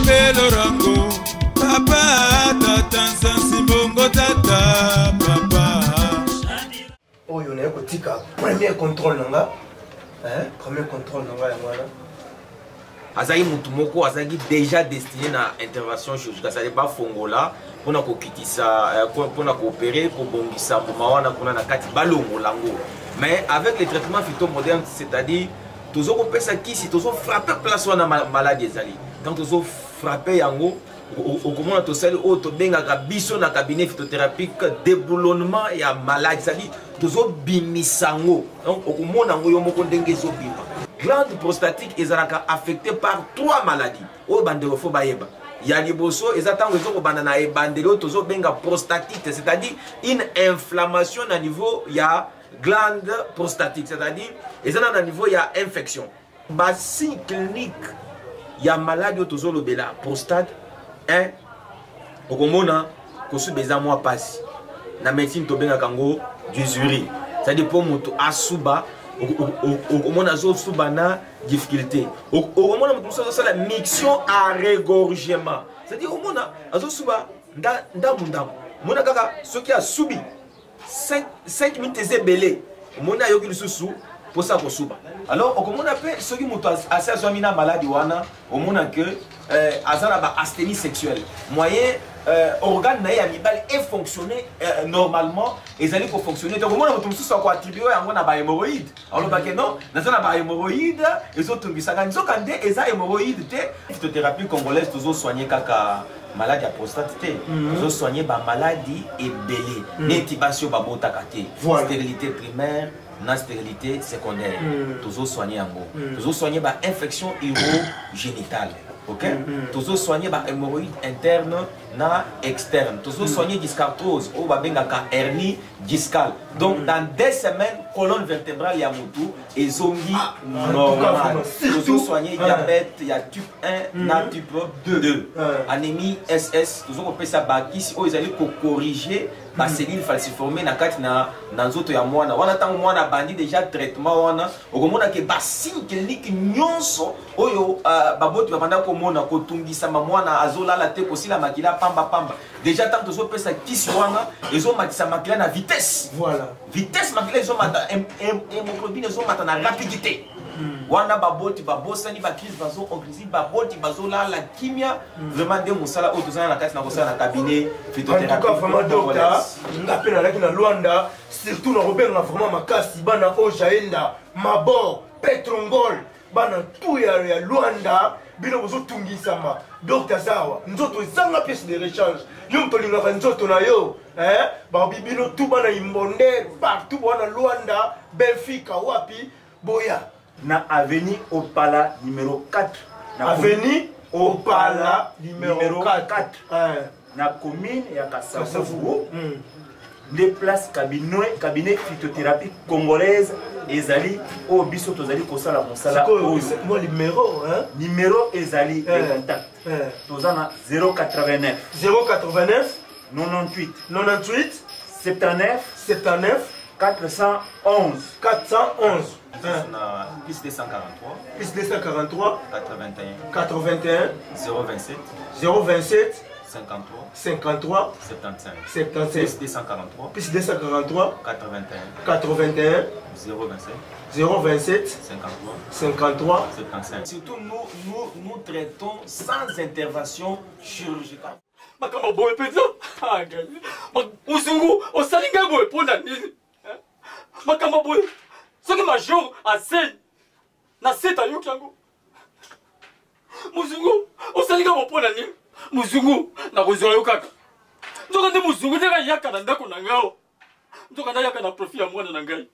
Belorango, papa, tata, Sansibongo, tata, papa. Oh, il y a un premier contrôle, non? Premier contrôle, non? Azaki Mutumoko, Azaki déjà destiné à intervention chirurgicale. Ça n'est pas Fongola, pour nous coopérer, pour bongisa, pour mawana, pour na kati balongo lango. Mais avec les traitements phytomodernes, c'est-à-dire, tous les gens qui si tous frappé place na maladie ezali. Quand tous frappé yango, au comment to sel auto benga ka biso na cabinet phytothérapeutique déboulonnement ya maladie, c'est-à-dire tous bimisango. Donc au comment nango yo moko ndenge zo bima. Glande prostatique est affectée par 3 maladies. Au bandelofo bayeba. Il y a liboso, ils attendent les autres banana et bandelo, tozo benga prostatite, c'est-à-dire une inflammation à niveau, il y a glande prostatique, c'est-à-dire, ils ont à niveau, il y a infection. Bassin clinique, il y a maladie tozo le bela, prostate, au comona, kosu beza moi passe. Na médecine to benga kango d'usurie. C'est-à-dire pour moto asuba. Au moment où bana difficulté au moment où la miction à régorgement, c'est-à-dire au moment où ce qui a subi 5 minutes est belé au moment où il sous pour ça pour suba. Alors au moment appelle ce qui monte à sa maladie au moment que azana asthénie sexuelle moyen organe naïe amibal est fonctionné normalement et ils allaient pour fonctionner donc moi on tous soit attribué à un ba hémorroïde alors bah que non dans un ba hémorroïde ils ont tombé ça quand ils ont des hémorroïdes te phytothérapie congolaise toujours soigner kaka maladie à prostate toujours soigner ba maladie et belé n'intibation ba botakate stérilité primaire na stérilité secondaire toujours soigner en gros toujours soigner ba infection urogénitale. Ok? Toujours soigner par hémorroïde interne na externe. Toujours soigner dyscarthrose ou babengaka hernie discale. Donc dans 2 semaines, colonne vertébrale ya mutu et zongi normal. Toujours soigner diabète, il y a type 1 na type 2. Anémie SS, toujours on peut ça baki si ils allaient corriger la cellule falciformée na kati na nzoto ya mwana. Wana tango mwana bandi déjà traitement wana. Okomona ke basin clinique nyonso oyo baboti babanda ko mona ko tungisa mwana azola la te kosila makila pamba. Déjà tant que zo pesa kisi wana ezo matisa makila na vitesse. Voilà. Vitesse makila ezo mata hémoglobine ezo mata na rapidité. Wana baboti babosani ba crise bazo onclusive baboti bazola la kimia vraiment de musala o tozana na kati na kosala na cabinet phytothérapie. En tout cas vraiment docteur ngapena laki na Luanda surtout na Robert na vraiment makasi bana ojaenda mabor petrongol bana tout ya Luanda bino bozo tungisama docteur sawa nzoto ezanga pièce de rechange yo mtolinga nzoto na yo ba bibino tout bana imbonde partout bana Luanda Benfica wapi boya na avenue Opala numéro 4 avenue Opala numéro 4 na commune ya Kasavubu les places cabinet phytothérapie congolaise ezali au biso tozali kosala mosala moi numéro ezali de contact tozana 089 98 79 411 plus 243 81 027 53 75 plus 243 81 027 53 75. Surtout nous traitons sans intervention chirurgicale. Makama boy peza. Musungu osalinga boy pona nini? Makama boy. Soki major a 7 na 7 ayoki yango. Musungu osalinga pona nini? Musungu na kozwa yo kaka. Nzoka nde musungu ndeka yaka na ndako na ngao. Nzoka nda yaka na profit ya mwana na ngai.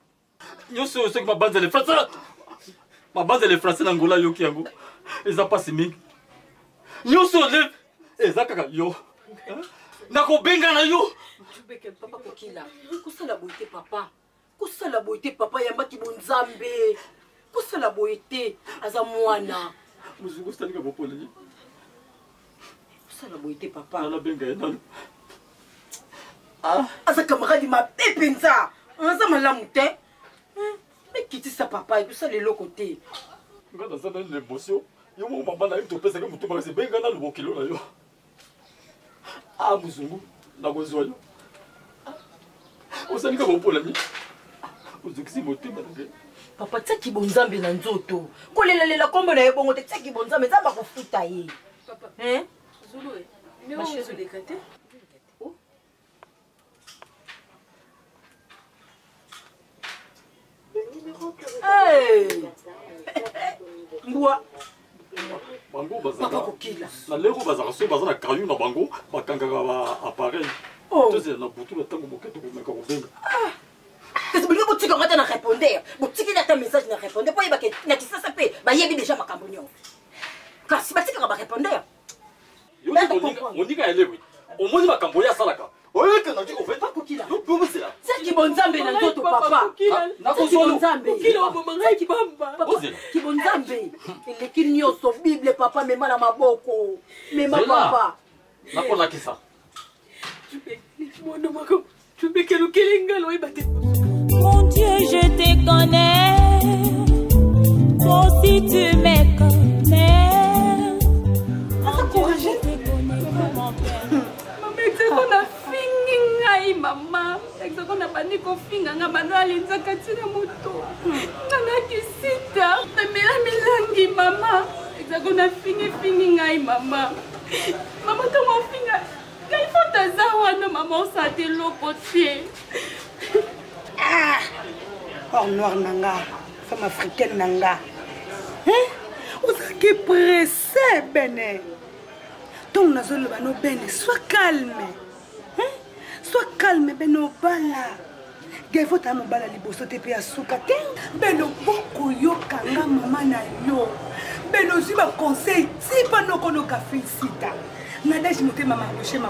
Nyoso soki mabanza les français. Mabanza les français na ngola yoki yango. Eza pasi mingi. Nyoso le eza kaka yo. Nakobenga na yo. Tubeke papa kokila. Kusala boite papa. Kusala boite papa yambaki bonzambe. Kusala boite aza mwana. Musungu stanika bopole ni. Kusala boite papa. Nana benga nana. Aza camarade ma pepenza. Aza malamu te. Mais quitte sa papa et tout ça les l'autre côté. Ngana ça donne l'émotion. Yo mo mama na yo to pesa ke mutu ba se benga na lubokilo na yo. Ah muzungu na kozwa yo. Osani ka bopola mi. Ozokisi motema na ngai. Papa tsaki bonzambe na nzoto. Kolelela kombo na yebongo te tsaki bonzambe za ba kofuta ye. Papa. Hein? Zulu. Mais on se décate. Hey! Mbwa. Bango baza. Papa kokila. Na lego baza so baza na kayu na bango bakangaka ba appareil. Oh. Tose na butu na tango moketo ko meka ko benga. Qu'est-ce que vous boutique en train de répondre? Boutique il a un message de répondre. Pas il va que na kisa ça peut. Ba yebi déjà makambo nyo. Car si boutique va répondre. Yo on dit ka elewi. O moni makambo ya salaka. Oye que na dit au fait Papa kokila. yo pomo sela. C'est qui bonzambe na nzoto papa. Na C'est qui kozolo. bonzambe. Kilo bomanga kibamba. Papa qui bonzambe. Il qui nyoso Bible papa mema na maboko. Mema papa. Na ko la kisa. Mon Dieu, je te connais, toi aussi tu me connais. Mon Dieu, je te connais comme mon père. Maman, exakon na fingi ngai mama. Exakon na bandi ko finga nga bano alinza katina moto. Nana kisita, namela milangi mama. Exakon na fingi ngai mama. Mama to mo finga. Ngai fota za wana mama sa de lokote. Ah, or noir nanga, femme africaine nanga. Hein? Vous êtes pressé, Bene. Donc, nous allons Bene, sois calme. Hein? Sois calme, Bene, bala. Gaifo ta mobala liboso te pe asuka te. Beno boko yo kanga mama na yo. Beno ziba conseil ti pa no kono ka félicita. Nadège moté mama chez ma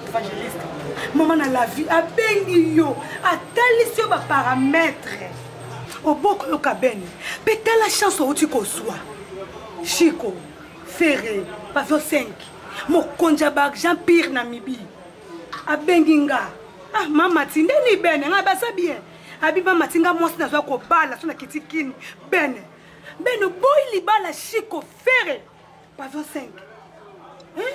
évangéliste. Maman na la vie a bengi yo, a talisio ba paramètres. Au boko yo ka ben. Peut-être la chance où tu soit. Chico, Ferré, Pavio 5. Mo konjabak Jean-Pierre Namibi. A benginga. Ah mama tinde ni bene nga basa bien. Abi mama tinga mosi na zwa ko bala so na kitikini bene. Bene boy li bala Chico Ferré. Pavio 5. Hein?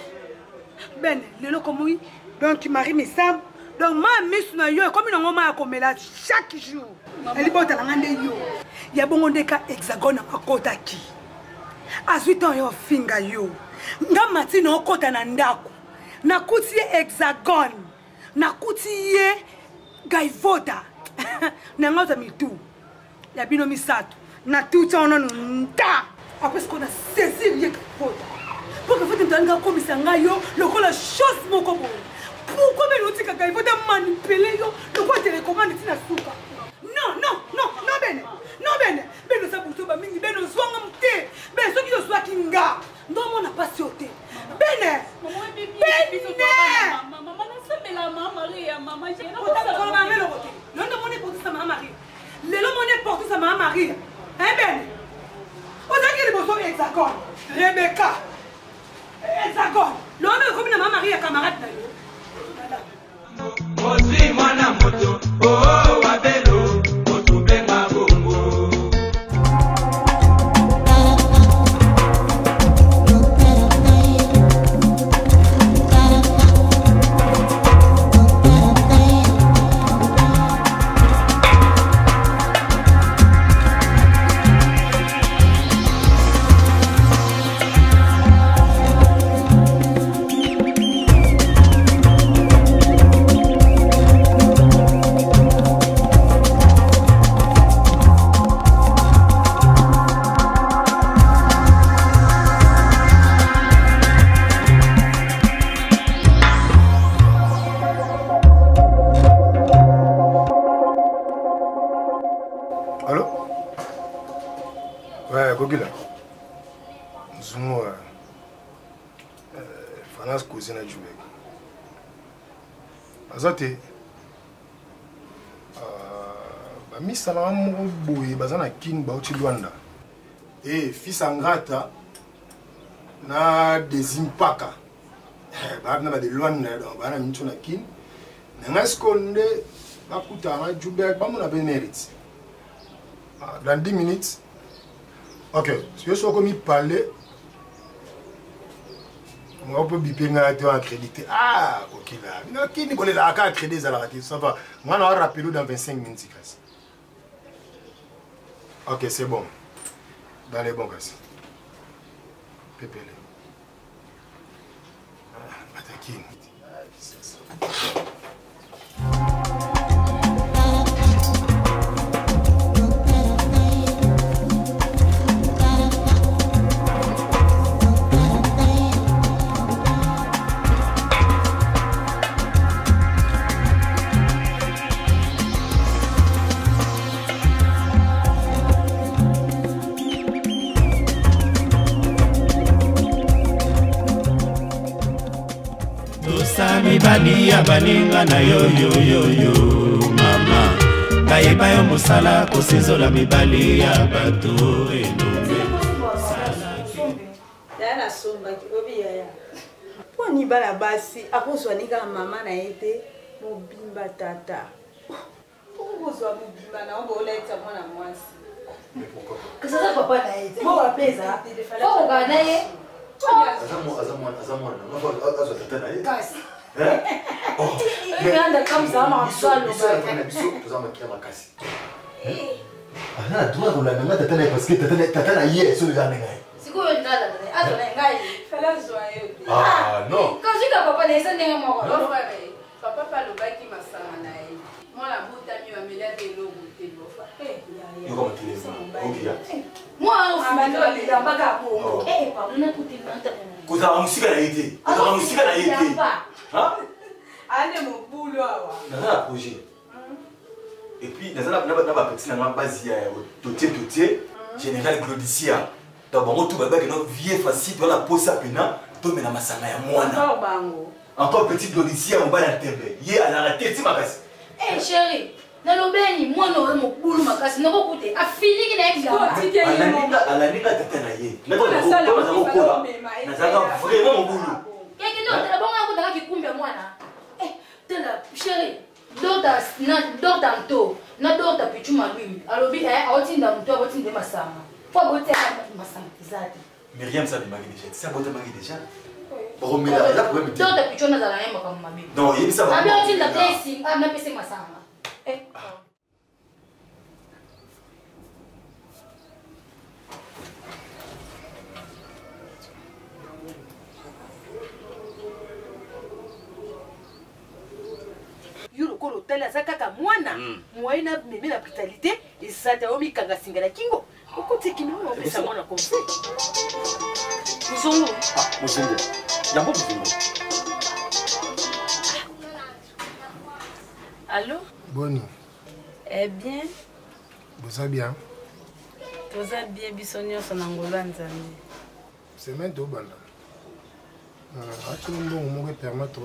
Ben, lelo komui, donc Marie me sam, donc ma miss na yo comme une ngoma akomela chaque jour. Elle bota na ngande yo. Ya bongo ndeka hexagone akota ki. Azuita yo finga yo. Nga matino okota na ndako. Na kuti hexagone. Na kuti ye gaivoda. Na ngota mitu. Ya bino misato. Na tuta ono nta. Après ce qu'on a saisi ye gaivoda. Pour que vous te donniez comme ça, le la chose mon combo. Pourquoi me l'outil qu'il faut manipuler yo, le quoi te recommande tu n'as souka. Non, non, non, non bene. Non bene. Bene ça pour toi mingi bene soit ngam bene ceux qui soit kinga. Non mon n'a pas sauté. Bene. Bene. Maman na semela mama Maria mama je. Non non mon est pour ça maman Maria. Le mon est pour ça maman Maria. Hein bene. On a qui les besoins hexagone. Rebecca. Hexagone. L'homme est comme maman Maria camarade na yo. Ozwi mwana moto, oh wabelo, otubenga bongo. Allô? Ouais, Gogila. Zungu, Fanas cousine à Djoubek. Azate, Miss Salam Boui, Bazana Kin Bauchi Luanda. Et fils Angrata, na des impaka. Babna de Luanda, dans Bana Michona Kin. Nangaskonde, Bakuta, Djoubek, Bamuna Benerit. Dans 10 minutes, ok, si je suis comme il parlait, On peut biper un accrédité. Ah, ok là. Qui n'est pas là à accréditer ça là? Ça va. Moi, on va rappeler dans 25 minutes. Ok, c'est bon. Dans les bons cas. Pépélé. Ah, attaquine. mibali ya baninga na yo yo yo yo mama kayeba yo mosala kosinzola mibali ya bato enombe Dana somba kibobi yaya po ni bala basi akozwa nika mama na yete mobimba tata okozwa mobimba na ombo oleta mwana mwasi Kasa papa na yete mo wapeza fo ngana ye azamwana azwa tata na ye kasi oh anda kamza masalo ba biso tozama kia makasi ana droit ko la nanga tata na parce que tata na ye so ya nanga siko ndala na azo na ngai fala zwa yo ah non kasi ka papa na yesa ndenga moko papa pa lobaki masanga na ye mwana buta mi wamela de logo te bofa yo comme téléphone ok moi aussi na mbaka ko papa na puti nanta kuza musika na yete kuza musika na yete hein ane mobulu awa na projet et puis na ba petit na base ya totie général Claudicia donc bon tout baba que notre vie facile dans la pose à pena to mena masanga ya mwana encore petit Claudicia on va la tembe ye ala la tête makasi chérie na lobeni mwana oyo mobulu makasi nako kute afiliki na examen alaninga tata na ye na ko na zaka vraiment mobulu keke ndo tela bonga ko taka kikumbe mwana tela chérie dota nto na dota pichuma lui alobi aotinda mto abotinda masanga po boteka masanga tizati Myriam ça démarre déjà ça bote marqué déjà pour me la problème dota pichona za naemba kama mabi non il ça va abi otinda blessing na pese masanga yuro ko hôtel azaka ka mwana moyena meme la brutalité ezata omi kanga singala kingo okotiki no opesa mwana comme ça Muzungu Muzungu yambo muzungu Allô? Boni. Eh bien, Vous allez bien? vous êtes bien bisogno sono angolo nzambe. C'est maintenant banda. Actuellement on me permettre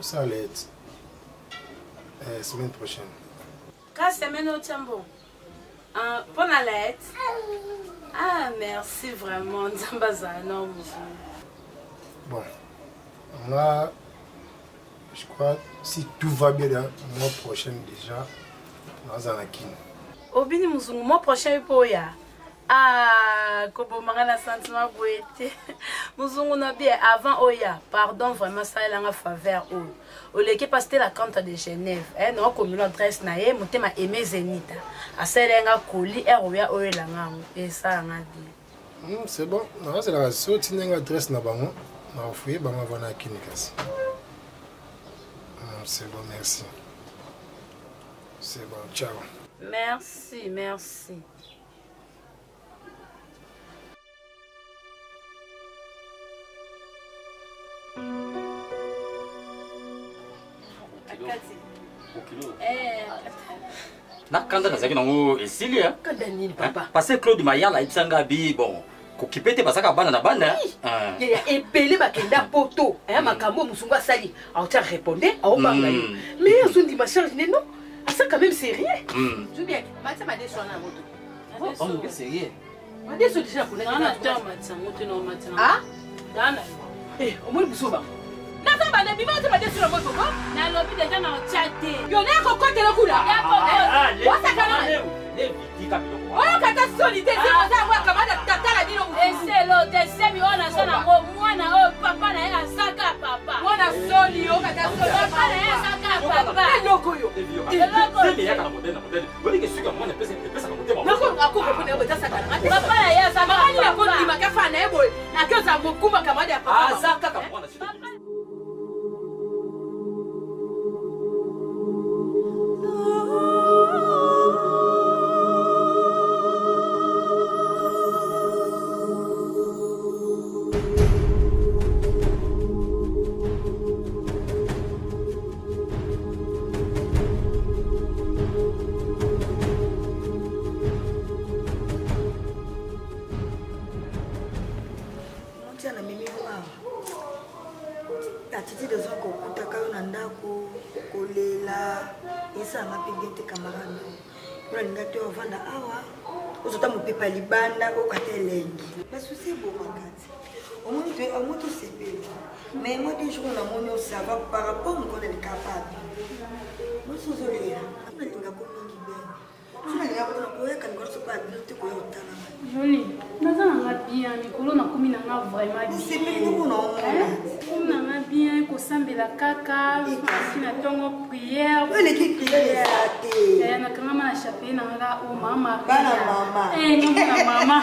ça l'aide. Semaine prochaine. Quand semaine au Tchambo? Pour la lettre? Ah, merci vraiment. Nzambaza, non, Bon. Là, je crois si tout va bien le mois prochain déjà, nous allons à Kin. Obini Muzungu, mois prochain, pour ya. Ah, comme mangana sentiment boité. Muzungu na bien avant Oya. Pardon vraiment ça est la faveur o. O l'équipe parce que la compte de Genève. Non comme l'adresse na ye motema aimé Zenita. Aselenga koli Oya Oya la ngango. Et ça nga dit. C'est bon. Non, c'est la sortie d'une adresse na bango. Na fouiller bango vana Kinikas. C'est bon, merci. C'est bon, ciao. Merci, merci. nakanda nazalaki nango esili kanda nini papa parce que Claude Mayala ayebisanga bi bon kokipe te basaka bana na banda ya ebele bakenda poto aya makambo musungu asali aotia répondre aobanga yo mais azondima charge neno asa quand même sérieux bien matia madeso wana moto sérieux madeso déjà kuna omoni biso bango naza bana bima ote madeso na moto nalobi deja na ochate yo nakokotela kula wasakana oyo kata soli te akamata tatala bino eselo tesemi oyo naza nango mwana oyo Papa ya ça va ni la koti makafa na ebo. Akioza mokuma kama dia papa. Ah ça kaka mwana s'il te plaît. Pas libanda au kateleng. Pas souci bon makati. Au moins tout c'est bien. Mais moi des jours on a mon ça va par rapport on est capable. Moi sous olé. On a linga ko mingi bien. On a linga ko na koya kan ko so pas bien te ko yotana. Joli. Nazana bien mikolo na komi na nga vraiment bien. C'est bien ko na on. Na nga bien ko sambela kaka, kasi na tongo prière. On l'équipe prière raté. Ya na kama na chapeau na nga o mama. Bana mama. Na mama.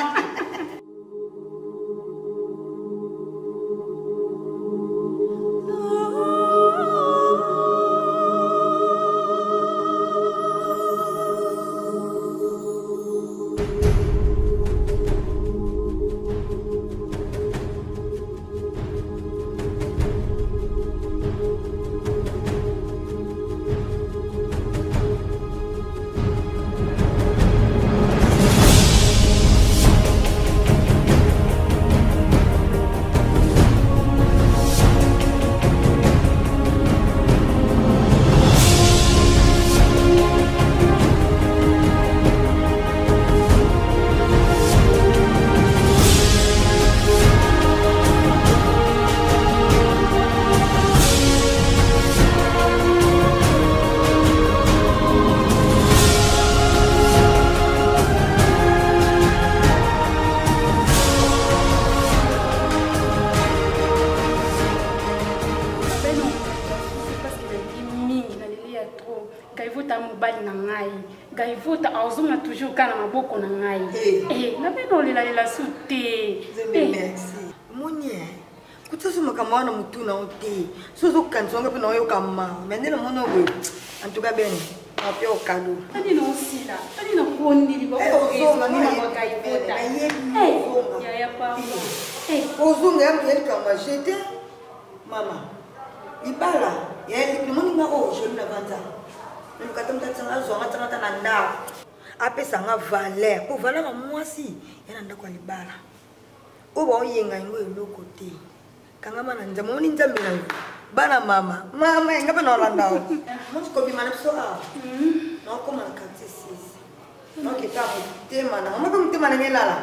Gaivuta azuma toujours kana maboko na ngai. Na beno lela sute. Merci. Monie. Kutsuma kama wana mutuna ote. Sozo kanzonga pe na yo kama. Mendela mono we. En tout cas ben. Ape o kado. Tani no sila. Tani no kondi li boko. Ozonga ni na gaivuta. Ya pa. Ozonga yam kama jete. Mama. Ibala. Ya ni moni ma o joli na vanta. Nukata mtatanga zonga tanga nanda apesa nga valeur ko vala ma mwasi yana ndako libala oba oyenga ngo eloko te kanga mana nzamo ni nzambe na bana mama nga bana olanda o mo ko bi mana so a no ko man kati sisi no kita tema na mo ko tema na ngelala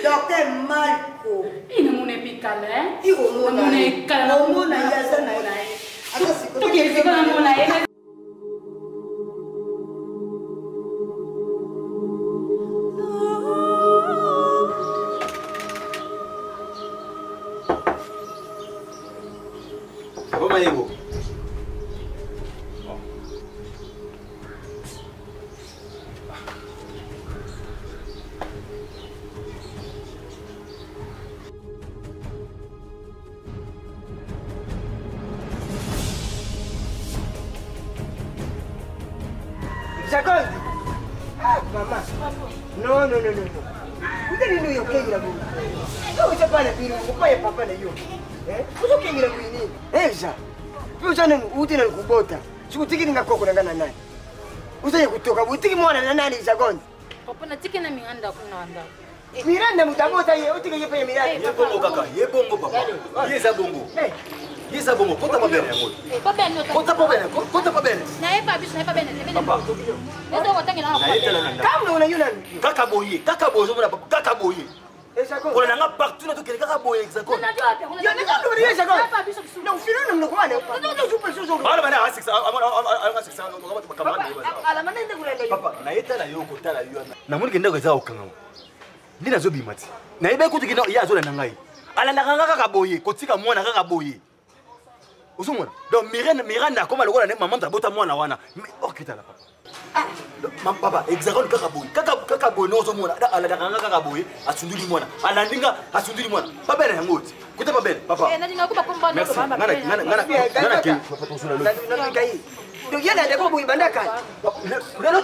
docteur Marco ina mune pikale iko mune kala mune ya sana tu quieres que con una era Vamos aí, Hugo. Jacob. Mama. No. Ude ni yo kengira bu. Yo chapana biru ko pa papa na yo. Uzo kengira bu ni. Ja. Uzo nenu ude na kubota. Sikutiki ninga koko ngana nani. Uzo ye kutoka utiki mwana na nani Jacob. Papa na tiki na minganda kunanda. Miranda mutabota ye utiki ye pa Miranda. Ye bongo kaka, ye bongo papa. Ye za bongo. Yesa bongo, kota pa bene yango. Pa bene. Kota pa bene. Na epa biso na epa bene. Papa. Ezo watangi na Na yetela nanda. Kama una yuna. Kaka boye mona papa, kaka boye. Jacob. Kona nanga partout na to kele kaka boye Jacob. Na ndio wapi? Yo nanga ndo ye Jacob. Epa biso biso. Na ufira na mkwana. Ndio super sozo. Ala bana asiksa, ala asiksa ngoma kamanda yo. Ala manende kulenda yo. Papa, na yetela yo kotala yo. Na moni kenda ko za okanga. Ndina zo bimati. Na ibe kuti kina ya zo na ngai. Ala nanga kaka boye, kotika mwana kaka boye. Usumona. Donc Miranda comme le maman ta bota mwana wana. Mais okita la papa. Papa, hexagone kaka boye. Kaka kaka boye no ozomona alandaka nga kaka boye asunduli mwana alandinga asunduli mwana babele yango oti kuta babele papa merci ngana ke papa tosula lo donc yana de ko boye bandaka lelo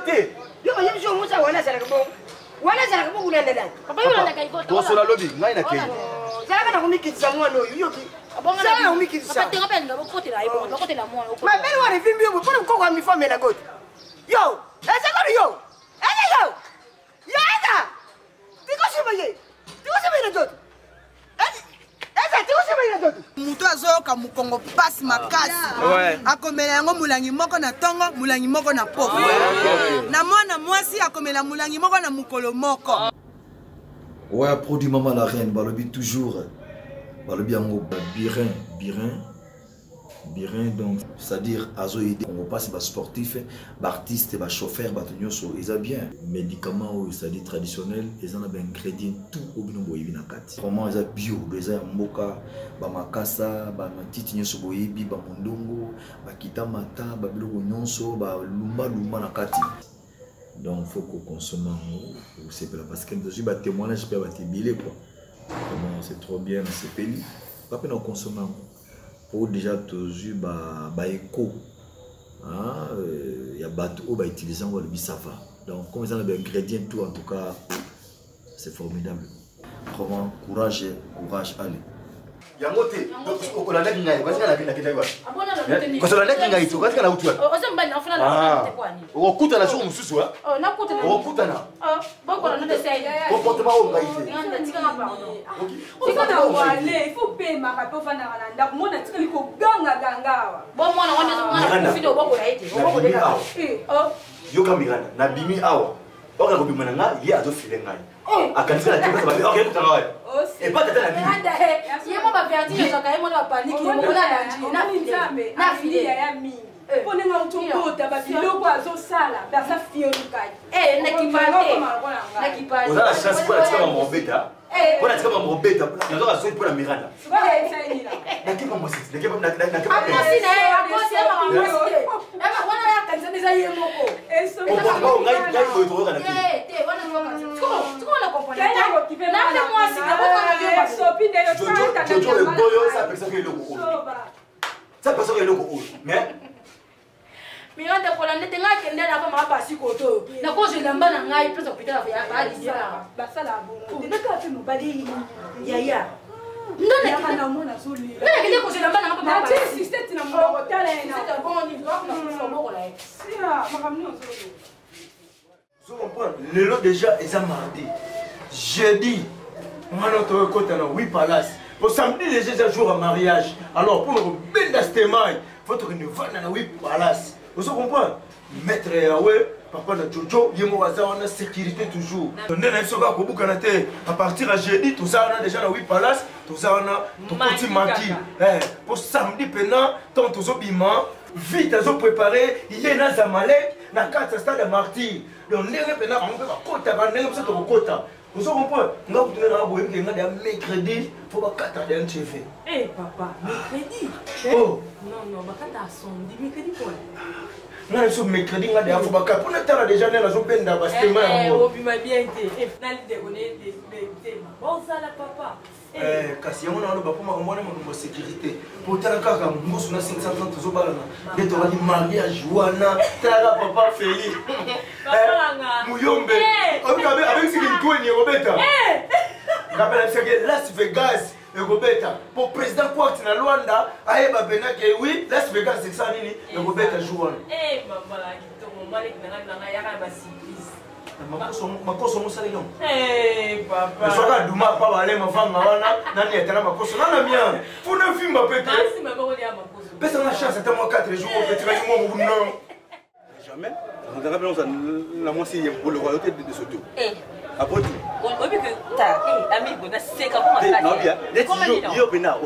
te yo ba yimso musa wana sala ko wana sala ko kuna ndada papa yo na kai ko tosula lobi ngai na ke sala kana kumikitsa mwana yo ki sala kumikitsa papa tenga penda bokote la ibo bokote la mwana ma bele wana fimbi yo pour ko kwa mi femme na gote yo esa ko yo esa yo esa tiko sibaye na gote esa tiko sibaye na gote mutu azoyoka mokongo pasi makasi akomela yango molangi moko na ntongo molangi moko na poko na mwana mwasi akomela molangi moko na mokolo moko. Ouais, produit Maman la Reine, balobi toujours, balobi yango birin, donc c'est-à-dire azo aider on passe ba sportif, ba artiste, ba chauffeur, ba tonyoso, ils a bien médicaments c'est-à-dire traditionnel, ils en ont bien ingrédients tout au bino boyebi na kati. Vraiment ils a bio, ils a mboka, ba makasa, ba matiti nyoso boyebi, ba mondongo, ba kitamata, ba biloko nyonso, ba lumba na kati. Donc il faut qu'on consomme c'est parce que nous avons témoignage pour être bilé quoi. Vraiment c'est trop bien c'est payé. Pas peine on consomme pour déjà toujours ba éco. Ah il y a bateau ba utiliser on va le ça va. Donc comme ils ont des ingrédients tout en tout cas c'est formidable. Vraiment courage allez. Yangote donc on a ngai ngai parce que la vie na kita quoi. Parce que la ngai ngai tu parce que na utu. Ozambani afuna na kwani. Okuta na sio mususu wa? Oh na kuta na. Okuta na. Boko na nde sai. Comportement au ngai te. Nganda tika na pardon. Tika na wale, il faut payer ma rapo fana na ndako mona tika liko ganga. Bon mwana wana fido boko la ete. Boko de ka. Yoka Miranda na bimi awa. Oka ko bimana nga ye azo file ngai. Akanisa la tipa sababu okay kuta ngawa. Et pas tata la bimi. Yemo ba verdi yo ka yemo na paniki yemo na fili ya mi. Pone nga utokota ba biloko azosala basa fiolukai. Na kipate. Oza la chance pour la tika ba mbeta. Pour la tika ba mbeta. Na zoka so pour la Miranda. Na kipa mosi. Na kipa na kipa. Akosi na akosi ama mosi. Ema wana ya kanisa neza yemo ko. Eso. Opo ngai ko toka na kipa. Te wana toka. Tuko na comprendre. Na pe mosi na boko na yo ba sopi de yo tata na. Jojo le boyo ça personne que le ko. Ça personne que le ko. Mais Miranda kola ndete nga kende na ba mabasi koto na ko je lamba na ngai pesa kupita ya ba disa basala bongo ndeka tu mobali ya ndona kana mona zoli na kende ko je lamba na ba mabasi système na mo tala na c'est bon ni doit na ko boko la sira makamni zoli vous comprenez le lot déjà est à mardi jeudi on a notre côté na 8 palace pour samedi les jours à mariage alors pour nous ben d'astemai faut que nous vana na 8 palace. Vous comprenez? Maître Yahweh, papa de Jojo, il y a sécurité toujours. À partir de jeudi, tout ça on a déjà 8 palaces, tout ça on a tout petit maquis. Pour samedi, pendant, tant tout bima, vite à préparer, il y a un Zamalek, dans 4 stades de martyrs. Donc, on est là, on peut pas côté, on peut pas vous comprenez? Nous avons mercredi, il faut pas 4 ans de TV. Eh papa, mercredi? Oh! Non, ma carte à son, mercredi quoi? Non, c'est mercredi, on a des affaires. Pour l'instant, déjà, on a des peines d'abastement. Oh, puis m'a bien été. Et finalement, on est des bon ça la papa. Kasi on a le papa moi mon sécurité. Pour tala kaka mboso na 530 zo balana. Ndeto wadi mariage wana tala papa Feli. Muyombe. Okabe avec ce qu'il doit ni Robeta. Rappelle c'est Las Vegas et Robeta. Pour président Kwakti na Luanda, ayeba bena ke oui, Las Vegas c'est ça nini et Robeta joue. Maman la kitoko mali na yaka ba surprise. Makoso musali yon. Papa. Soka duma pa bale mafanga wana nani etana makoso nana mia. Funa fimba pete. Merci maman on est à makoso. Pesa na chance à moi 4 jours pete ka mo non. Jamais. On te rappelle la moitié pour le royauté de Soto. Après tout. On veut que ta amigo na seka comment ça. Non bien. Yo bena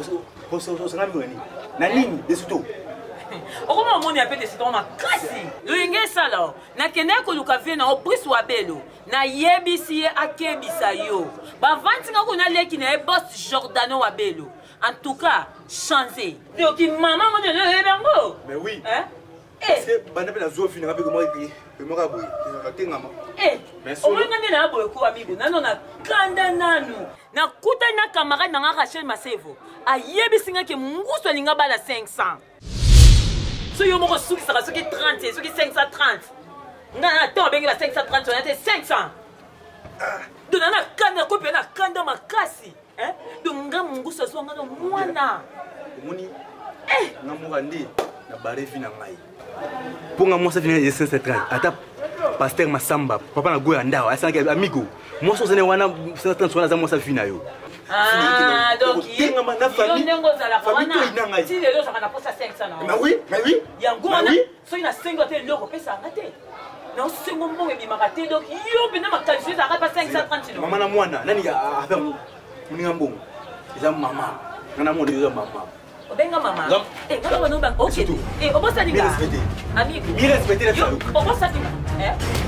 o so ngami ngani. Na nini de Soto. Okoma moni apete c'est ton makasi. Luinge sala. Na kende ko lukavie na opris wa belo. Na yebisi akebisa yo. Ba vantinga ko na leki na boss Jordano wa belo. En tout cas, changer. Yo ki maman mo de le bango. Mais oui. Hein? Parce que bana pe na zo fini ngabe moi boy. Ngama. Olinga ndena boy ko amigo. Nano na kanda nanu. Na kuta na camarade na Rachel Masevo. Ayebisinga ke munguso linga bala 500. So yo moko suki saka suki 30, suki 530. Nga to bengi la 530 on était 500. Dona na kanda ko pe na kanda makasi. Dunga munguso so nga mwana. Moni ngamugandi na bare fina ngai. Ponga moi ça vient de 530. Ata pasteur Masamba, papa na goya ndao, asanga amigo. Moi so zene wana 530 wana za moi ça fina yo. Ah, donc il y a un famille. Si les gens sont pas 500. Mais oui. Il y a un gros so il a 50 euros pour ça raté. Non, c'est mon bon et raté donc yo bena ma calcul ça pas 530 euros. Maman na mwana, nani a faire muninga mbongo. Eza mama. Ngana mo eza mama. Obenga mama. Ngana wana ba OK. Obosa dinga. Amigo. Il respecte les gens. Obosa dinga.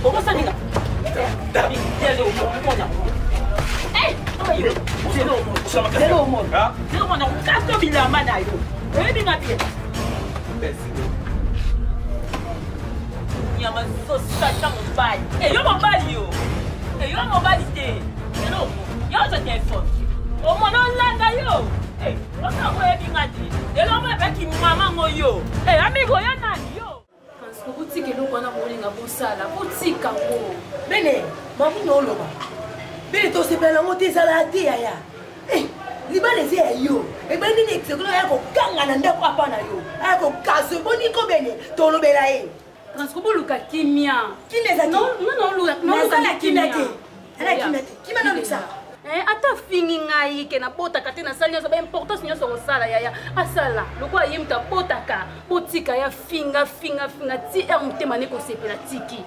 Obosa dinga. David, viens le mona. Zero mo. Zero mo na kato bila mana yo. Wewe ngapi? Nyama so sata mbali. Yo mbali yo. Yo mbali te. Zero mo. Yo za telefone. O mo no langa yo. Osa wewe ngati. Zero mo ba ki mama ngoyo. Amigo yo nani yo? Parce que boutique eloko na molinga bosala. Boutique ngo. Bene, mamu no loba. Bene to se pela moti sala te ya. Libane ze yo. E bene ni exekulo ya ko kanga na ndako hapa na yo. Ya ko kaso boni ko bene to lo bela e. Transcobo luka kimia. Kimia za non luka. Non za kimia te. Ala kimia te. Kimia no luka. Ata fingi ngai ke na botaka te na sali nyoso ba importance nyoso kosala yaya asala lokola ye muta botaka botika ya finga ti mutema ne kosepela tiki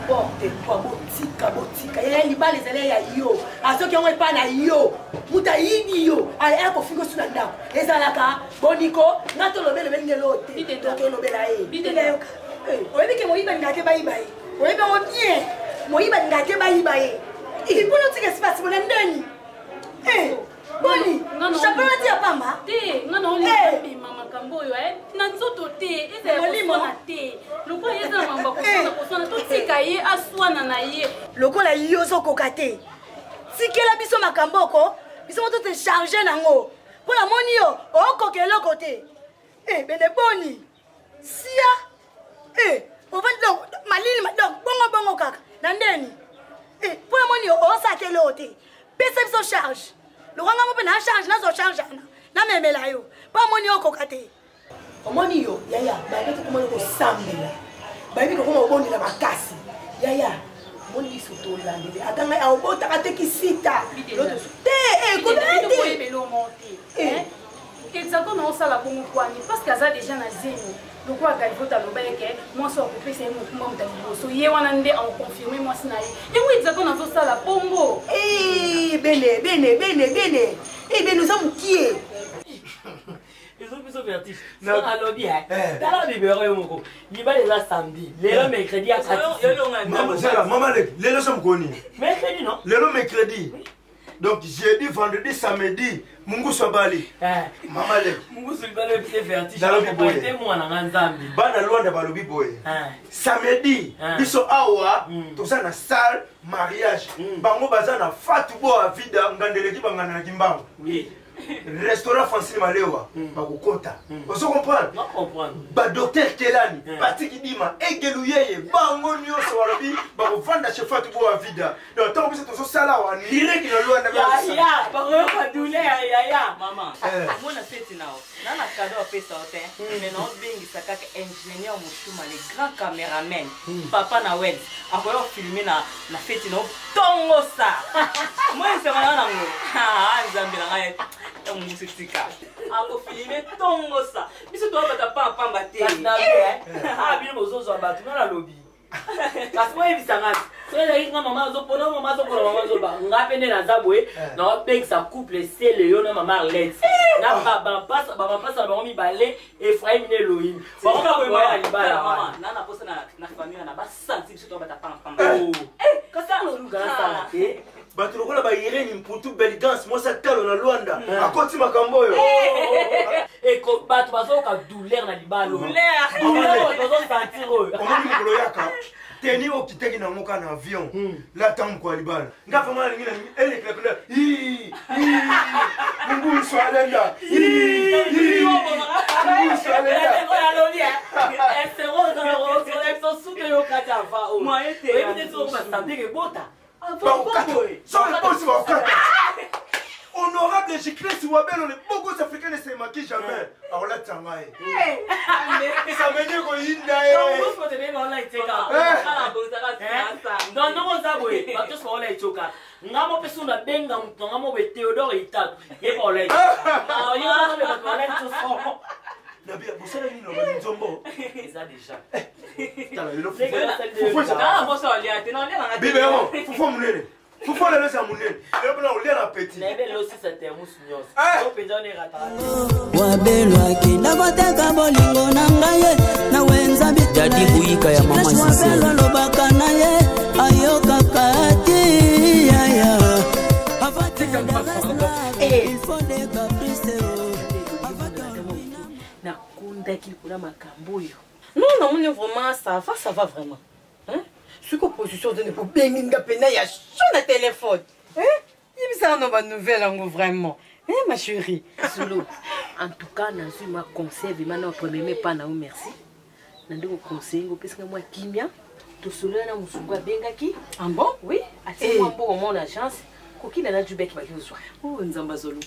porte kwa botika ya libale zele ya yo asoki yango epa na yo muta yini yo ala ko fingo suna ndako ezalaka boniko ngato lobele benge lote to lobela e bidela oyebi ke moyiba ngate bayiba e oyebi ngo bien moyiba ngate bayiba e il faut nous dire que c'est pas si bon ndani boni chapela ti apamba te ngana oli bi mama kambo yo na nzoto te ezali mona te loko yeza mamba kosana to tika ye aswana na ye lokola yo sokoka te tikela biso makamboko biso moto te charger nango pona moni yo okokela kote bene boni sia on va donc malini donc bongo kaka na ndeni pour la monnaie, on s'est fait l'autre. Personne ne se charge. Le rang on a charge, na so charge na même là yo. Pas monnaie au kokate. Au monnaie yo, yaya, ba beto comment ko sambela. Ba bi ko comment boni la makasi. Yaya, monnaie so to landele. Atanga a obota kate kisita. L'autre. Te ko te belo monter. Exactement ça la bongo kwani parce que ça déjà na zéro. Donc quoi qu'il faut t'allober que moi ça occupé c'est mon moment d'anniversaire. So hier on a ndé en confirmer moi sinaï. Et oui exactement dans ça la bongo. Bene. Ben nous sommes qui est? Ils ont plus vertige. Non alors bien. Dans la libéré moko. Liba les samedi. Les mercredi à 4. Maman les sommes connus. Mercredi non? Les mercredi. Donc jeudi, vendredi, samedi, Mungu Sobali. Maman le. Mungu Sobali c'est vertige. C'est moi na nzambi. Bana Luanda balobi boy. Samedi, biso awa, tout ça na salle mariage. Bango baza na fatu bo a vida ngandeleki bangana na kimbango. Oui. Restaurant Francine Malewa, bakokota. Vous comprenez? Non comprendre. Ba docteur Kelani, Patrick Dima, Egeluyeye, bango nyoso walobi, bakovanda chez fatu bo a vida. Donc tant que c'est tout ça là, on dirait qu'il y a Luanda. Ya, par contre douleur ya. Maman, moi na fête nao. Na na cadeau a fait ça hotel. Mais non bengi saka ingénieur Mushuma, les grands caméramen. Papa na web. Akoyo filmer na fête nao. Tongo ça. Moi c'est malana ngo. Nzambi na ngai. Musitika. Ako filmer tongo ça. Biso to ba pa pamba te. Bino bozozo ba tu na lobby. Parce moi ebisanga. C'est là que maman zo pona maman zo ba. Ngapende na zabwe. Na beg sa couple c'est le yo na maman Alex. Na baba passa ba mi balé Ephraim ne Elohim. Ba ko ba ya libala. Maman, na posa na famille na ba santi biso to ba pa pamba. Kasa no ngana sala te. Batu lokola ba Irene Mputu Belgance, moi ça talo na Luanda. Akoti makambo yo. et que bato bazoka douleur na libalo bazosentir oyo omoni mokolo yaka teni okiteki na moka na avion latango kwa libala nga fama nalingi nalingi elekela munguso alenda munguso alenda honorable Jésus Wabel, on est beaucoup africains ne se maquillent jamais. Alors là, ça va. Ça veut dire qu'on y est. Non, non, ça va. Parce que on est choqué. Ngamo peso na benga ngamo be Theodore itatu. Ye ba olay. Ah, yo na be olay to so. Na bien, vous savez ni no nzombo. Ça déjà. Tala, le fou. Ah, moi ça olay, tu non là. Bibe mo, fou munene. Fou fo le sa munene. Le blanc olay na petit. Lebe le aussi ça terme nyos. Yo penza ne rata. Wabelwa kinda koteka bolingo na ngaye na wenza bitu. Jadi kuika ya mama sisi. Wabelwa lobaka na ye ayoka kati ya ya. Il faut des caprices. Na kunda kila makambo yo. Non, non, on est vraiment ça va vraiment. Hein? Ce que position de ne pas bien pena ya sur le téléphone. Hein? Il me semble une nouvelle en vraiment. Hein, ma chérie? Solo. En tout cas, na suis ma conseil vraiment premier pas na merci. Na ndiko conseil ngo pesa moi kimia. To solo na musungwa bengaki. Ah bon? Oui, ati moi pour mon agence. Kokina na jubeki baki uswa. Oh nzamba zolo.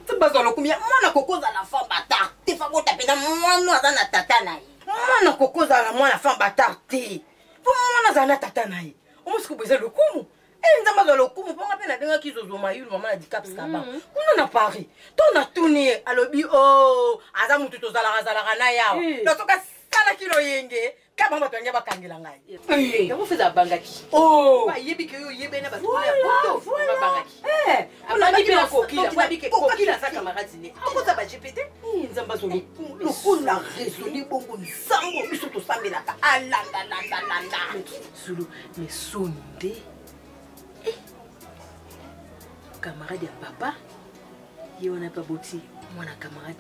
Nzamba zolo kumia mwana kokoza la femme bata. Te fa bota pena mwana azana tata na ye. Mwana kokoza la mwana femme bata te. Po mwana azana tata na ye. Omusiko bweza lokumu. Nzamba zolo lokumu ponga pena denga kizozo mayulu mama na dikap skaba. Kuna na Paris. To na tourner alobi oh aza mutu to zala na yawo. To soka sala kilo yenge. Kaba mba twenge bakangela ngai. Yango feza bangaki. Oh. Ba yebi ke yo yebe na ba ya poto ba bangaki. On a bi na kokila, ba bi ke kokila sa camarade ni. Akoza ba GPT. Nzamba zo lokolo la raisonner bongo nsambo biso to sambela ka alanda. Sulu mais sonde. Camarade ya papa. Yo na pas boti, mwana camarade.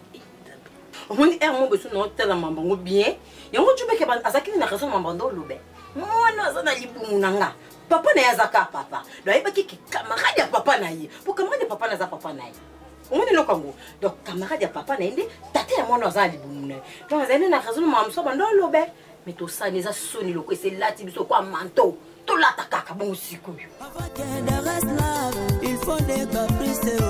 Omoni mo beso no tela mambango bien. Yango tubeke ban azakini na raison mambando lobe. Mwana azana libumu nanga. Papa na yazaka papa. Do ayeba ki camarade ya papa na ye. Pour camarade ya papa na za papa na ye. Omoni no kango. Donc camarade ya papa na ende tata ya mwana azana libumu na. Donc azana na raison mamso bando lobe. Mais to ça neza soni loko c'est lati biso kwa manto. To lata kaka bon siko. Il faut des caprices.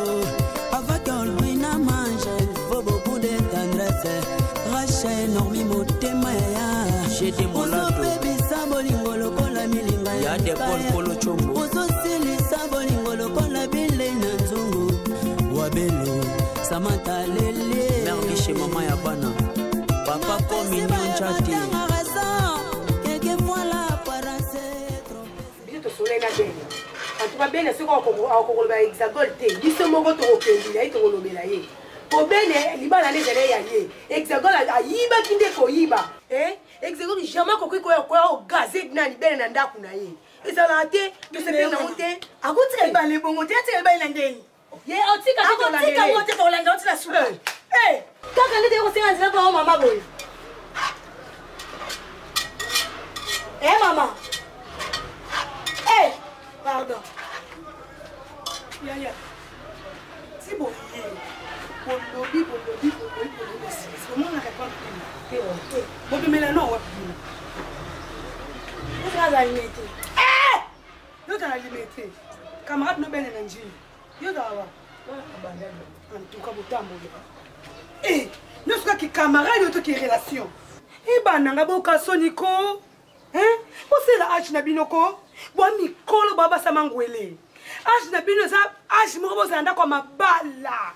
Avec un louis na mange, il faut beaucoup de tendresse. Rachel normi motema ya. J'ai des molato. Baby sabolingo lokola milinga ya. Ya de Paul Polo Chombo. Ozo sili sabolingo lokola bile na nzungu. Wabelo Samantha lele. Merci chez maman ya bana. Papa comme une chati. Quelquefois la apparence est trompée. Bien to soleil na belle. En tout cas, bien, c'est quoi qu'on va hexagone, il se moque au pays, il est au Lobelaye. Au Béné, l'Iban a les alliés. Hexagone a Yiba qui n'est qu'au Yiba. Hexagone, jamais qu'on quoi au gazette n'a ni belle nanda kunaye. Et ça l'a été de se faire monter. À quoi tu es balé bon monter, tu es balé l'andé. Yé, on t'y casse ton landé. On t'y casse ton landé, on t'y la soupe. Eh, quand on est aussi en train de maman boy. Eh, maman. Eh. Pardon. Ya. C'est bon. Bolobi. Comment on a répondu? Bolobi, mais là, non, on va plus. Vous avez la limité. Eh! Vous avez la limité. Camarade, nous sommes en Nigeria. Vous avez la en tout cas, vous avez la eh! Nous sommes camarades, qui relation. Eh, ben, nous avons un soniko. Hein? Vous savez la hache na binoko? Wami kolo baba samangwele. Hache na bino za hache moko zanda kwa mabala.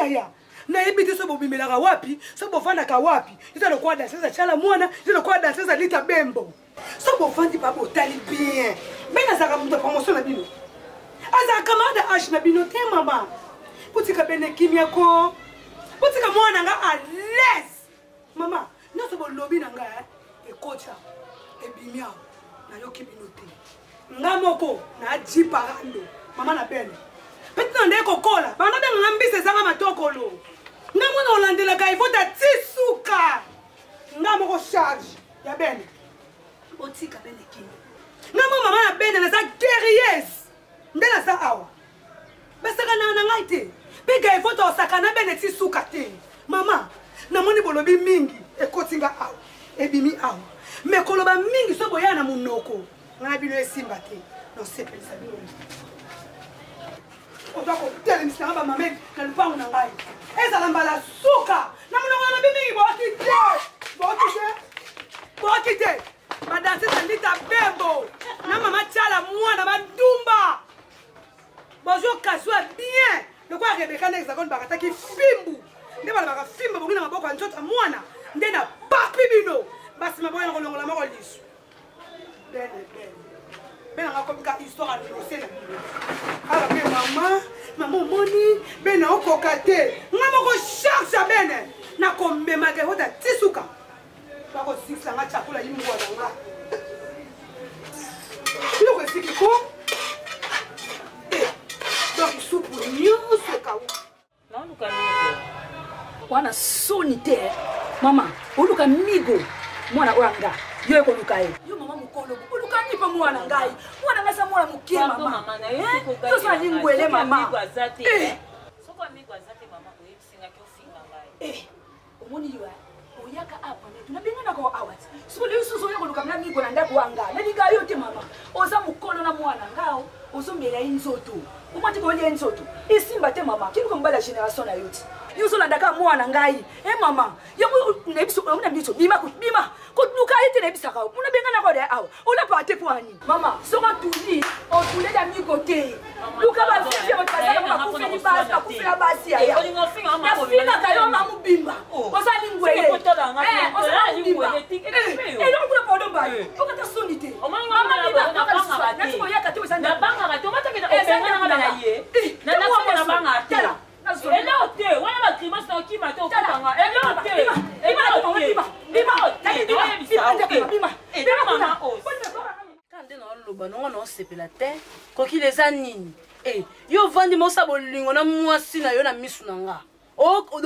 Ya. Na ebiti so bobimela ka wapi? So bofanda ka wapi? Ito lo kwa danser za chala mwana, ito lo kwa danser za lita bembo. So bofandi pa botali bien. Bena za ka muto promotion na bino. Aza kamada hache na bino te mama. Putika bene kimia ko. Putika mwana nga à l'aise. Mama, noso bo lobi na nga e kocha. Ebimia na yoki binote ngamoko na jiparando mama na bene petit ndeko kola bana de ngambise zanga matokolo nga mwana olandelaka evota tisuka nga moko charge ya bene otika bene kini nga mo mama ya bene naza guerrieuse nde naza awa basakana na ngai te mpe ga evota osakana bene tisuka te mama namoni bolobi mingi ekoti nga awa ebimi awa me koloba mingi so boya na monoko nga na bino esimba te nosepelisa bino oza kotelemisa nga bamame na lupango na ngai ezala mbala suka na monoko na bimingi boki te badanse na ndita bembo na mama tiala mwana badumba bozokaswa bien lokwa rebeka na hexagone bakataki fimbu nde balobaka fimbu bongi na maboko ya nzoto ya mwana nde na papi bino basima boya na kolongola moko liso benanga komika histoire ya lose na bino ala mpe mama omoni bene okoka te nga moko charge ya bene nakomemaka evota tisuka bakosikisanga chakula yimwa na nga biloko esiki ko donc supu nyonso ekawu naoluka migo wana soni te mama oluka migo mwana oyo anga yo ekoluka ye yo mama mokolo oluka nipa mwana ngai mwana ngai sa mwana moke mama tosona lingwele mama omoni yo oyaka apa ne tunabengana ko awati sibole isuso yo koluka mna migo na ndako wanga nalika yo te mama oza mokolo na mwana ngao ozomela inzoto umati ko ye inzoto isimba te mama kinuko mbala generation na yote yuso landaka mwana ngai mama yo nebiso ona biso bima ko luka ite nebisa ka muna bengana ko de awa ona pate poani mama soko tuli o tuli da migo te luka ba fie ba kaza ba ku fini basi ba ku fina basi ya na fina ka yo mamu bimba oza lingwele oza lingwele donc kuna podo ba o kata sonite mama bimba na banga na siko ya kati oza na banga ka to mata ke o bengana na ye na banga tela elote wana bakrimasi na okima te okutanga elote kande na oloba nongo na osepela te kokili eza nini yo ovandi mosa bolingo na mwasi na yo na misu na nga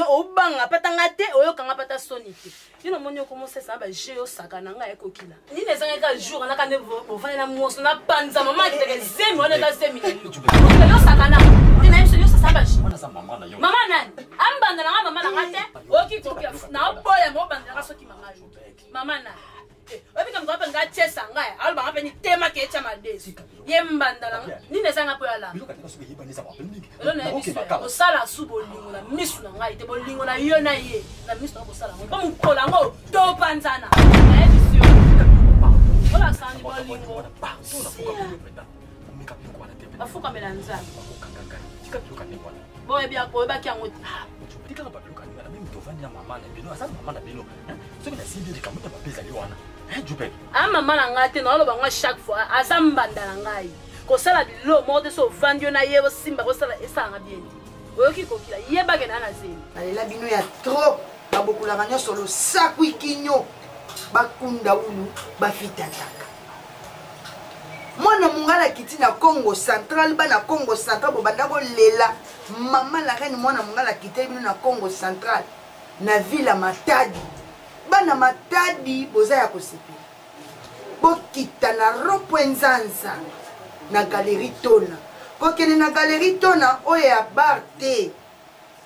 obanga patanga te oyokanga pata soni te yo namoni okomosesa na baje osaka na nga ekokila nini ezangaka jour anaka nde bovandi na mwasi na panza mama akiteke zemi wana eza zemi na yosaka na mama nani ambanda na nga mama na nga te okikokia na oboya mo obanda na soki mama yo mama nani obika mko hapa ngachesa ngaya aloba ngapha ni tema ke echa madesi yembanda na nini ezanga po yala osala su bolingo na misu na ngai te bolingo na yo na ye na misu na kosala ngo ba mukola ngo to panzana na edisio ola sani bolingo afuka melanza boye bia ko ba kyango tika ba luka ni na mimi tovani na mama na bino asa mama na bino soki na simbi de kamuta ba pesa liwana jupe mama na ngate na oloba nga chaque fois azambanda na ngai ko sala bilo mode so vandio na yebo simba ko sala esanga bien oyoki kokila yeba ke na zeni alela bino ya trop babokula kanyo solo sakwi kinyo bakunda ulu bafitataka mwana mungala kiti na Congo Central bana Congo Central bo banda ko lela mama la reine mwana mungala kiti bino na Congo Central na ville Matadi bana Matadi boza ya kosepi bokita na Rompwenzanza na galerie Tona kokene na galerie Tona oyo ya bar te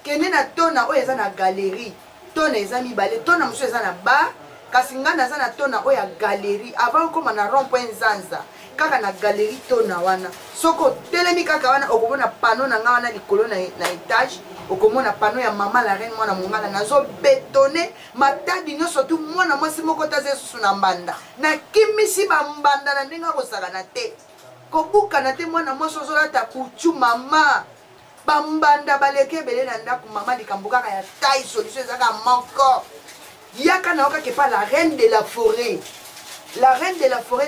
kene na Tona oyo eza na galerie Tona eza mibale Tona muso eza na bar kasi ngana eza na Tona oyo ya galerie avant koma na Rompwenzanza kaka na galerie Tona wana soko telemi kaka wana okomona pano na nga wana likolo na etage okomona pano ya mama la reine mwana mongala nazo betone Matadi nyonso tu mwana mwasi moko taze susu na mbanda na kimisi bambanda na ndenge akosakana te kobukana te mwana mwasi ozolata kuchu mama bambanda baleke ebele na ndako mama likambo kaka ya taille solution ezaka moko yaka na okake pa la reine de la forêt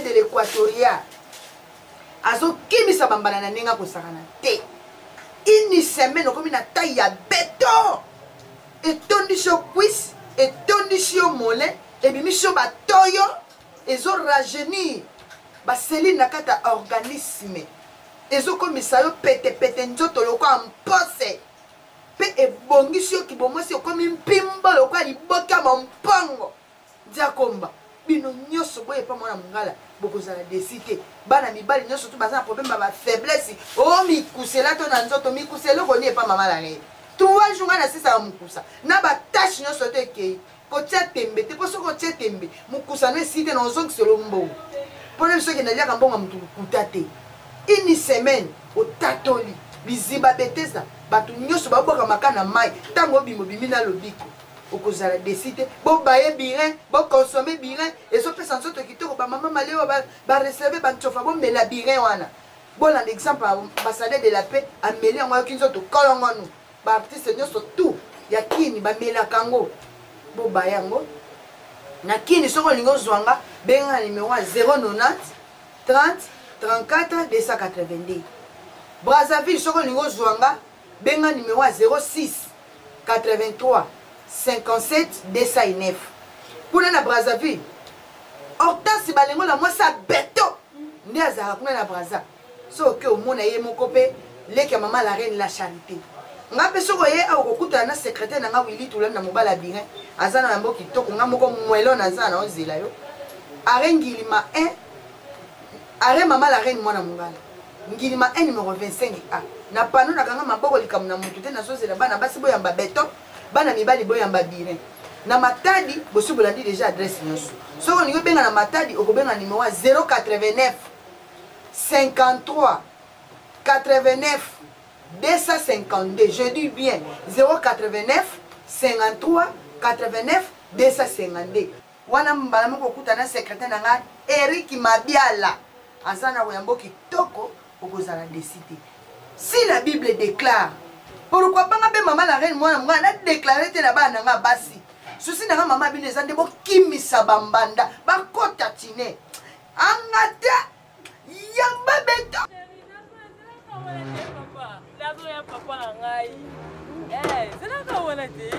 de l'Équatoria azo kimisa bambana na ndenge akosakana te une semaine okomi na taille ya beton etondisi yo cuisse etondisi yo mole ebimisi yo batoyo ezo rajeunir baseline na kati ya organisme ezokomisa yo petepete nzoto lokwa mpose pe ebongisi yo kibomosi okomi mpimbo lokola liboka mampango dia komba bino nyonso boye pa mwana mongala bokozala desite bana mibali nyonso to baza na problème ba faiblesse o mikusela to na nzoto mikusela ko nie pa mama la reine 3 jours na sisa mukusa na ba tâche nyonso te ke ko tia tembe te poso ko tia tembe mukusa no site na ozongi selo mbo pona biso ke na lia kambonga mutu kutate une semaine o tatoli biziba betesa batu nyonso baboka makana mai tango bimo bimina lobiko okozala desite bo baye birin bo consommer birin ezo pesa nzoto kitoko ba mama maleo ba recevoir ba ntofa bo mela birin wana bon un exemple ambassadeur de la paix ameli yango kinzoto kolongonu ba artiste nyonso tout ya kini ba mela kango bo bayango na kini soko lingo zwanga benga numéro 090 30 34 282 Brazzaville soko lingo zwanga benga numéro 06 83 57 209 pour na Brazzaville Hortense balengo la mwasa beto ndi azaka kuna na Brazza so ke omona ye moko pe leke mama la reine la charité ngape soko ye akokuta na secrétaire na nga Willy Toula na mobala bien azana na mboki toko nga moko mwelo na zana ozela yo arengilima 1 are mama la reine mwana mongala ngilima 1 numéro 25A na pano na kanga maboko likamu na mutu te na sozela bana basi boyamba beto bana mibali boyamba birin na matadi bosu bolandi déjà adresse nyonso soko ningo benga na matadi okobenga numéro 089 53 89 252 je dis bien 089 53 89 252 wana mbala moko kuta na secrétaire na nga Eric Mabiala azana koyambo kitoko okozala décider si la Bible déclare pourquoi pas ngabe mama la reine mwana mwana déclarer te na bana nga basi susi na mama bino ezande bo kimisa bambanda bakota tine angata yamba beto Lazo ya papa na ngai. C'est là qu'on a dit.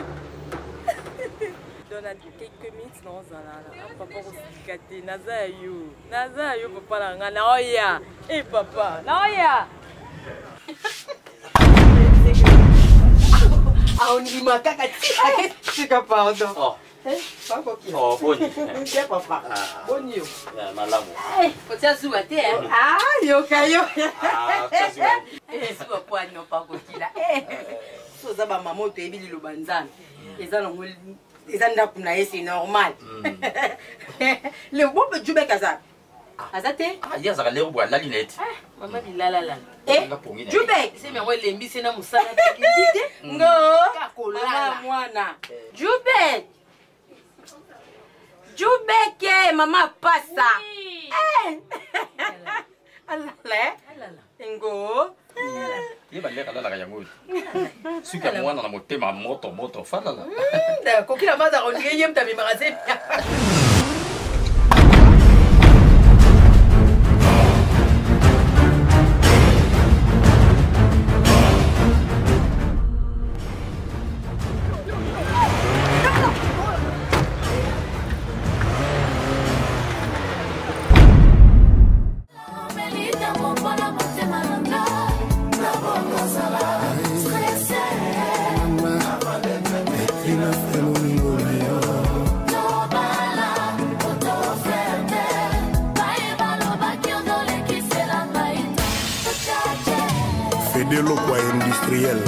Donne quelques minutes non zalala. Papa ko sikate naza yo papa na ngai na oya. Eh papa, na oya. On dit ma caca. C'est que pardon. Oh. Papa qui. Oh, boni. C'est papa. Boni. Malamu. Faut ça sous te hein. Ah, yo kayo. Ah, kazo. Sous poids non pas kokila. So za ba maman to ebili lo banzana. Eza no eza ndaku na c'est normal. Le bon peut jouer kaza. Azate? Ah, ya zaka leo bwa la linette. Mama dilala la. Jube, c'est mais ouais lembi c'est na musala kidite. Ngo, kakola mwana. Jube. Jubeke mama pasa. Alala. Ngo. Yeba leka la la yango. Suka mwana na motema moto falala. Kokila maza ronige yem tabi magasin. Fedelo kwa industriel